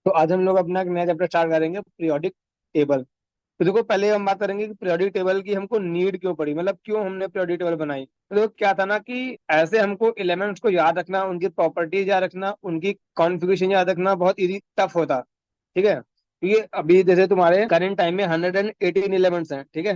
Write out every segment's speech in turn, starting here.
तो आज हम लोग अपना एक नया चैप्टर स्टार्ट करेंगे, पीरियोडिक टेबल। तो देखो, पहले हम बात करेंगे कि पीरियोडिक टेबल की हमको नीड क्यों पड़ी, मतलब क्यों हमने पीरियोडिक टेबल बनाई। तो देखो क्या था ना कि ऐसे हमको एलिमेंट्स को याद रखना, उनकी प्रॉपर्टीज याद रखना, उनकी कॉन्फ़िगरेशन याद रखना बहुत इजी टफ होता। ठीक है, क्योंकि अभी जैसे तुम्हारे करंट टाइम में 118 एलिमेंट्स हैं। ठीक है,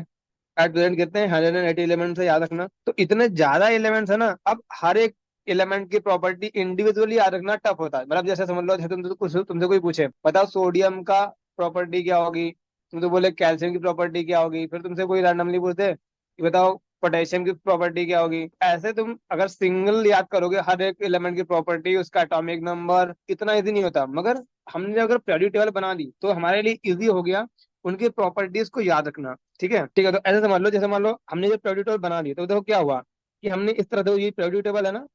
एट प्रेजेंट कितने हैं? 180 एलिमेंट्स है, याद रखना। तो इतने ज्यादा एलिमेंट्स है ना, अब हर एक एलिमेंट की प्रॉपर्टी इंडिविजुअली याद रखना टफ होता है। मतलब जैसे समझ लो, जैसे तुमसे कोई पूछे बताओ सोडियम का प्रॉपर्टी क्या होगी, तुम तो बोले कैल्शियम की प्रॉपर्टी क्या होगी। फिर तुमसे कोई रैंडमली पूछे कि बताओ पोटेशियम की प्रॉपर्टी क्या होगी। ऐसे तुम अगर सिंगल याद करोगे हर एक एलिमेंट की प्रॉपर्टी, उसका एटॉमिक नंबर, इतना इजी नहीं होता। मगर हमने अगर पीरियोडिक टेबल बना दी तो हमारे लिए इजी हो गया उनकी प्रॉपर्टीज को याद रखना। ठीक है, तो ऐसे समझ लो, जैसे मान लो हमने जो पीरियोडिक टेबल बना दी तो देखो क्या हुआ कि हमने इस तरह से, ये पीरियोडिक टेबल है ना,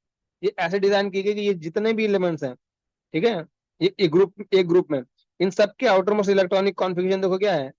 ये ऐसे डिजाइन की गई कि ये जितने भी एलिमेंट्स हैं, ठीक है, ये एक ग्रुप में, इन सबके आउटर मोस्ट इलेक्ट्रॉनिक कॉन्फ़िगरेशन देखो क्या है।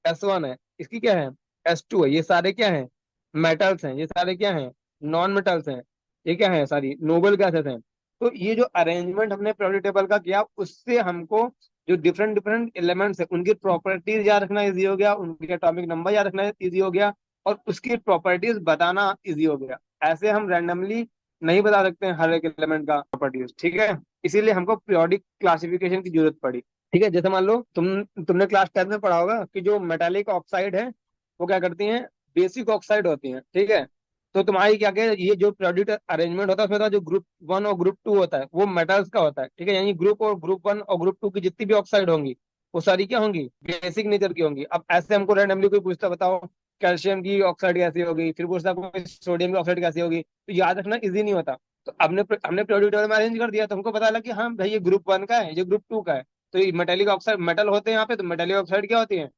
S1 है, इसकी क्या है, S2 है। ये सारे क्या है? मेटल्स हैं। ये सारे क्या हैं? नॉन मेटल्स हैं। ये क्या है? सारी नोबल गैसेस हैं। तो ये जो अरेंजमेंट हमने पीरियोडिक टेबल का किया, उससे हमको जो डिफरेंट डिफरेंट एलिमेंट्स है उनकी प्रॉपर्टीज याद रखना इजी हो गया, उनके एटॉमिक नंबर याद रखना इजी हो गया, और उसकी प्रॉपर्टीज बताना इजी हो गया। ऐसे हम रैंडमली नहीं बता सकते हैं हर एक एलिमेंट का प्रॉपर्टीज। ठीक है, इसीलिए हमको पीरियोडिक क्लासिफिकेशन की जरूरत पड़ी। ठीक है, जैसे मान लो तुमने क्लास 10 में पढ़ा होगा कि जो मेटालिक ऑक्साइड है वो क्या करती हैं, बेसिक ऑक्साइड होती हैं। ठीक है, तो तुम्हारी क्या क्या ये जो पीरियोडिक अरेंजमेंट होता है उसमें जो ग्रुप 1 और ग्रुप 2 होता है वो मेटल्स का होता है। ठीक है, यानी ग्रुप 1 और ग्रुप 2 की जितनी भी ऑक्साइड होंगी वो सारी क्या होंगी, बेसिक नेचर की होंगी। अब ऐसे हमको रैंडमली कोई पूछता बताओ कैल्शियम की ऑक्साइड कैसी होगी, फिर पूछता कोई सोडियम की ऑक्साइड कैसी होगी, तो याद रखना इजी नहीं होता। तो हमने हमने पीरियोडिक टेबल में अरेंज कर दिया तो हमको पता लगा कि हाँ भाई ये ग्रुप 1 का है, ये ग्रुप 2 का है। तो ये मेटेलिक ऑक्साइड मेटल होते हैं यहाँ पे, तो मेटेलिक ऑक्साइड क्या होती है,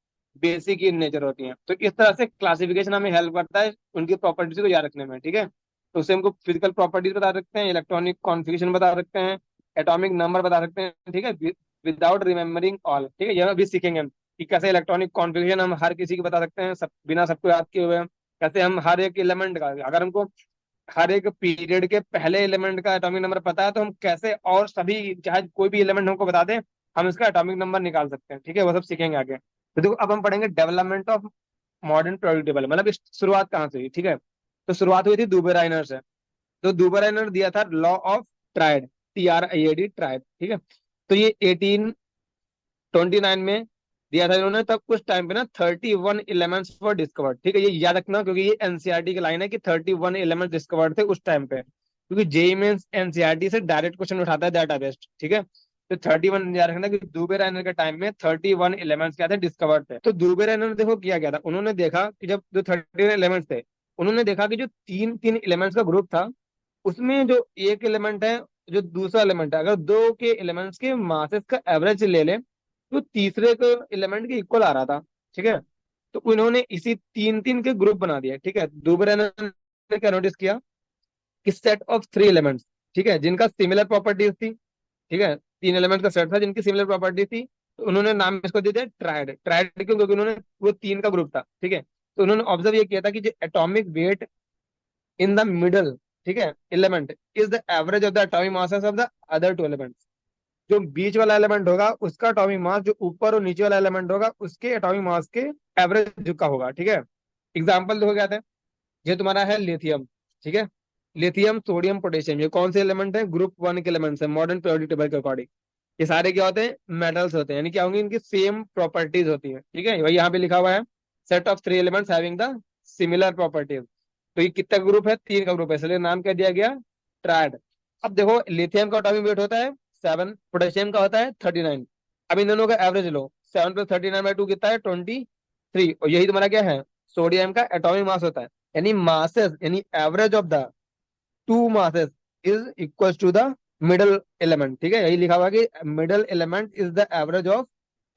बेसिक इन नेचर होती हैं। तो इस तरह से क्लासिफिकेशन हमें हेल्प करता है उनकी प्रॉपर्टीज को याद रखने में। ठीक है, तो उससे हमको फिजिकल प्रॉपर्टीज बता सकते हैं, इलेक्ट्रॉनिक कॉन्फ़िगरेशन बता सकते हैं, एटॉमिक नंबर बता सकते हैं। ठीक है, विदाउट रिमेम्बरिंग ऑल। ठीक है, यह भी सीखेंगे हम कि कैसे इलेक्ट्रॉनिक कॉन्फ़िगरेशन हम हर किसी की बता सकते हैं, सब बिना सबको याद किए हुए। कैसे हम हर एक एलिमेंट का, अगर हमको हर एक पीरियड के पहले एलिमेंट का एटॉमिक नंबर पता है तो हम कैसे और सभी, चाहे कोई भी एलिमेंट हमको बता दें, हम इसका एटॉमिक नंबर निकाल सकते हैं। ठीक है, वो सब सीखेंगे आगे। तो देखो अब हम पढ़ेंगे development of modern periodic table, मतलब इस शुरुआत कहाँ से हुई। ठीक है, तो शुरुआत हुई थी दुबेराइनर से। तो दुबेराइनर दिया था law of tried, TRIAD, tried. ठीक है, तो ये 1829 में दिया था इन्होंने। तब कुछ टाइम पे ना 31 एलिमेंट्स वर डिस्कवर्ड। ठीक है, ये याद रखना क्योंकि ये एनसीईआरटी की लाइन है कि 31 एलिमेंट्स डिस्कवर्ड थे उस टाइम पे, क्योंकि जेई मेंस एनसीईआरटी से डायरेक्ट क्वेश्चन उठाता है डाटा बेस्ड। ठीक है, तो 31 याद रखना कि दुबे रायनर के टाइम में 31 एलिमेंट्स क्या थे, डिस्कवर्ड थे। तो दुबे रायनर ने देखो किया गया था, उन्होंने देखा कि जब जो 31 एलिमेंट्स थे, उन्होंने देखा कि जो तीन तीन एलिमेंट्स का ग्रुप था उसमें जो एक एलिमेंट है, जो दूसरा एलिमेंट है, अगर दो के एलिमेंट्स के मासेस का एवरेज ले ले तो तीसरे को एलिमेंट के इक्वल आ रहा था। ठीक है, तो उन्होंने इसी तीन तीन के ग्रुप बना दिया। ठीक है, दुबरे ने क्या नोटिस किया कि सेट ऑफ 3 एलिमेंट्स, ठीक है, जिनका सिमिलर प्रॉपर्टीज थी। ठीक है, 3 एलिमेंट का सेट था जिनकी सिमिलर प्रॉपर्टी थी, तो उन्होंने नाम इसको दे दिया ट्राइड। ट्राइड क्यों? क्योंकि उन्होंने वो तीन का ग्रुप था। ठीक है, तो उन्होंने ऑब्जर्व ये किया था कि जो atomic weight in the middle, ठीक है, element is the average of the atomic masses of the other 2 elements. जो बीच वाला एलिमेंट होगा उसका एटॉमिक मास जो ऊपर और नीचे वाला एलिमेंट होगा उसके एटॉमिक मास के एवरेज का होगा। ठीक है, एग्जाम्पल देखो क्या था, ये तुम्हारा है लिथियम। ठीक है, लिथियम, सोडियम, पोटेशियम, ये कौन से एलिमेंट है, ग्रुप 1 के एलिमेंट्स है मॉडर्न पीरियोडिक टेबल के अकॉर्डिंग। ये सारे क्या होते हैं, मेटल्स होते हैं, यानी क्या होंगे, इनकी सेम प्रॉपर्टीज होती है। ठीक है, वही यहाँ पे लिखा हुआ है, set of 3 elements having the similar properties. तो ये कितना ग्रुप है, 3 का ग्रुप है, इसलिए नाम क्या दिया गया, ट्रायड। अब देखो लिथियम का एटॉमिक वेट होता है 7, पोटेशियम का होता है 39। अब इन दोनों का एवरेज लो, 7 + 39/2 कितना है, 23। और यही तुम्हारा क्या है, सोडियम का एटॉमिक मास होता है। यानी मासेस, यानी average of the two masses is equal to the middle element. ठीक है, यही लिखा हुआ है कि middle element is the average of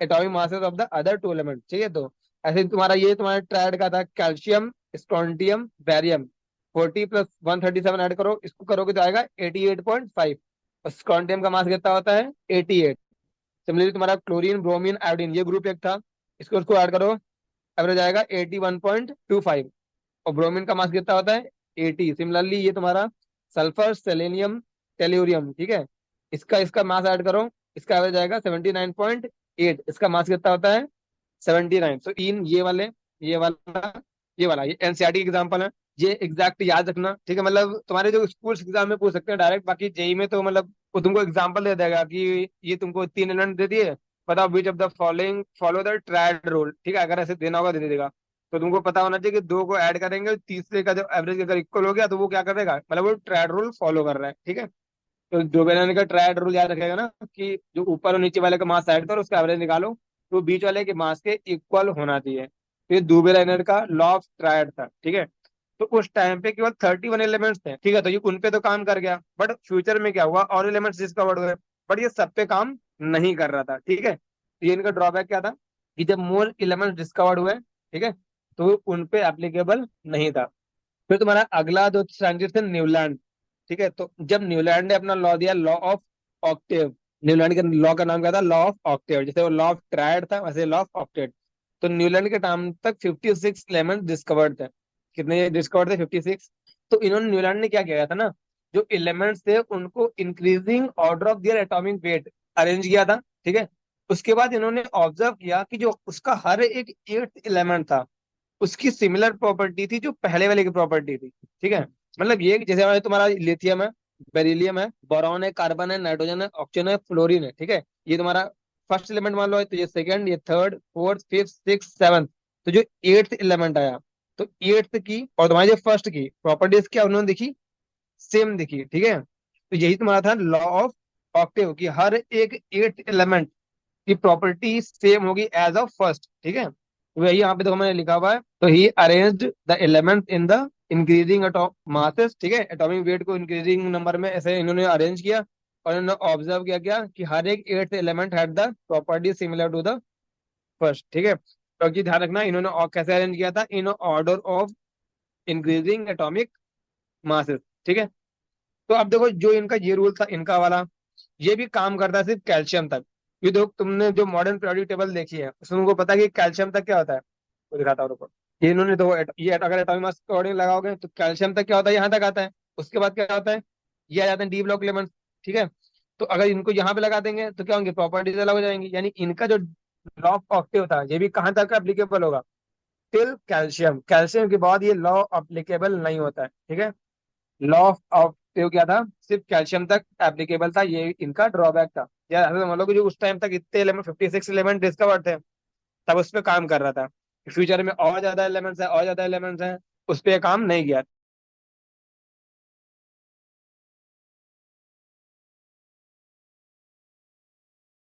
atomic masses of the other 2 element. ठीक है, तो ऐसे तुम्हारा ये तुम्हारा ट्रायड का था, कैल्शियम, स्ट्रोंटियम, बैरियम। 40 + 137 ऐड करो, इसको करोगे तो आएगा 88.5। और स्ट्रोंटियम का मास कितना होता है, 88। सिमिलरली तुम्हारा क्लोरीन, ब्रोमीन, आयोडीन, ये ग्रुप एक था, इसको उसको ऐड करो, एवरेज आएगा 81.25। और ब्रोमीन का मास कितना होता है, 80। सिमिलरली ये तुम्हारा सल्फर, सेलेनियम, टेल्यूरियम, ठीक है, इसका इसका मास ऐड करो, इसका एवरेज आएगा 79.8। इसका मास कितना होता है? 79। सो इन ये वाला ये वाला ये एनसीईआरटी एग्जांपल है। ये एग्जैक्ट याद रखना, ठीक है? मतलब तुम्हारे जो स्कूल एग्जाम में पूछ सकते हैं डायरेक्ट, बाकी जेई में तो मतलब वो तुमको एग्जांपल दे देगा कि ये तुमको तीन एलिमेंट दे दिए, बताओ which of the following follow the triad rule, ठीक है? अगर ऐसे देना होगा दे देगा। तो तुमको पता होना चाहिए कि दो को ऐड करेंगे, तीसरे का जो एवरेज अगर इक्वल हो गया तो वो क्या करेगा, मतलब वो ट्रायड रूल फॉलो कर रहा है, ठीक है? तो जो बनाने का ट्रायड रूल याद रखेगा ना, कि जो ऊपर और नीचे वाले का मास ऐड करो, उसका एवरेज निकालो, तो बीच वाले के मास के इक्वल होना चाहिए। तो ये दुबे लाइनर का लॉ ऑफ ट्रायड था, ठीक है? तो उस टाइम पे केवल 31 एलिमेंट्स थे, ठीक है? तो ये उन पे तो काम कर गया, बट फ्यूचर में क्या हुआ, और एलिमेंट्स डिस्कवर्ड हुए, बट ये सब पे काम नहीं कर रहा था, ठीक है? तो ये इनका ड्रॉबैक क्या था, कि जब मोर एलिमेंट्स डिस्कवर्ड हुए, ठीक है, तो उन पे एप्लीकेबल नहीं था। फिर तुम्हारा अगला जो साइंटिस्ट है न्यूलैंड, ठीक है? तो जब न्यूलैंड ने अपना लॉ दिया, लॉ ऑफ ऑक्टेव, न्यूलैंड के लॉ का नाम क्या था? Law of Octave. जैसे वो लॉ ऑफ ट्रायड था, वैसे लॉ ऑफ ऑक्टेव। तो न्यूलैंड के टाइम तक 56 एलिमेंट डिस्कवर्ड थे। कितने डिस्कवर्ड थे? 56। तो इन्होंने, न्यूलैंड ने क्या किया था ना, जो एलिमेंट्स थे उनको increasing order of their atomic weight arrange किया था, ठीक है? उसके बाद इन्होंने ऑब्जर्व किया कि जो उसका हर एक एट्थ एलिमेंट था, उसकी सिमिलर प्रॉपर्टी थी जो पहले वाले की प्रॉपर्टी थी, ठीक है? मतलब ये जैसे हमारे तुम्हारा लिथियम है, बेरिलियम है, बोरॉन है, कार्बन है, नाइट्रोजन है, ऑक्सीजन है, फ्लोरीन है, ठीक है? ये तुम्हारा फर्स्ट एलिमेंट मान लो, तो ये सेकंड, ये third, fourth, fifth, six, seventh. तो जो एट्थ एलिमेंट आया, तो एट्थ की और तुम्हारी जो फर्स्ट की प्रॉपर्टीज क्या उन्होंने दिखी, सेम दिखी, ठीक है? तो यही तुम्हारा था लॉ ऑफ ऑक्टेव, कि हर एक एट्थ एलिमेंट की प्रॉपर्टी सेम होगी एज ऑफ फर्स्ट, ठीक है? तो वही यहाँ पे तो मैंने लिखा हुआ है, तो he arranged the element in the increasing masses, ठीक है? एटॉमिक वेट को इंक्रीजिंग नंबर में ऐसे इन्होंने अरेंज किया, और इन्होंने ऑब्जर्व किया क्या, कि हर एक eighth element had the property similar to the first, ठीक है? तो ये ध्यान रखना, इन्होंने कैसे अरेंज किया था, in order of increasing atomic masses, ठीक है? तो अब देखो, जो इनका ये रूल था इनका वाला, ये भी काम करता है सिर्फ कैल्शियम तक। ये देखो, तुमने जो मॉडर्न पीरियोडिक टेबल देखी है उसमें तुमको पता है कि कैल्शियम तक क्या होता है? वो दिखाता हूँ, रुको। ये इन्होंने देखो, ये अगर एटॉमिक मास के अकॉर्डिंग लगाओगे तो कैल्शियम तक क्या होता है, यहाँ तक आता है। उसके बाद क्या होता है, ये आ जाते हैं डी ब्लॉक एलिमेंट, ठीक है? तो अगर इनको यहाँ पे लगा देंगे तो क्या होंगे, प्रॉपर्टीज अलग हो जाएंगी। यानी इनका जो लॉ ऑफ ऑक्टेव था, ये भी कहाँ तक एप्लीकेबल होगा, टिल कैल्शियम। कैल्शियम के बाद ये लॉ एप्लीकेबल नहीं होता है, ठीक है? लॉ ऑफ क्या था, सिर्फ कैल्शियम तक एप्लीकेबल था, ये इनका ड्रॉबैक था। यार ऐसा मान लो कि जो उस टाइम तक इतने एलिमेंट 56 एलिमेंट डिस्कवर थे, तब उस पर काम कर रहा था। फ्यूचर में और ज्यादा एलिमेंट्स है, और ज्यादा एलिमेंट्स हैं, उस पर काम नहीं किया।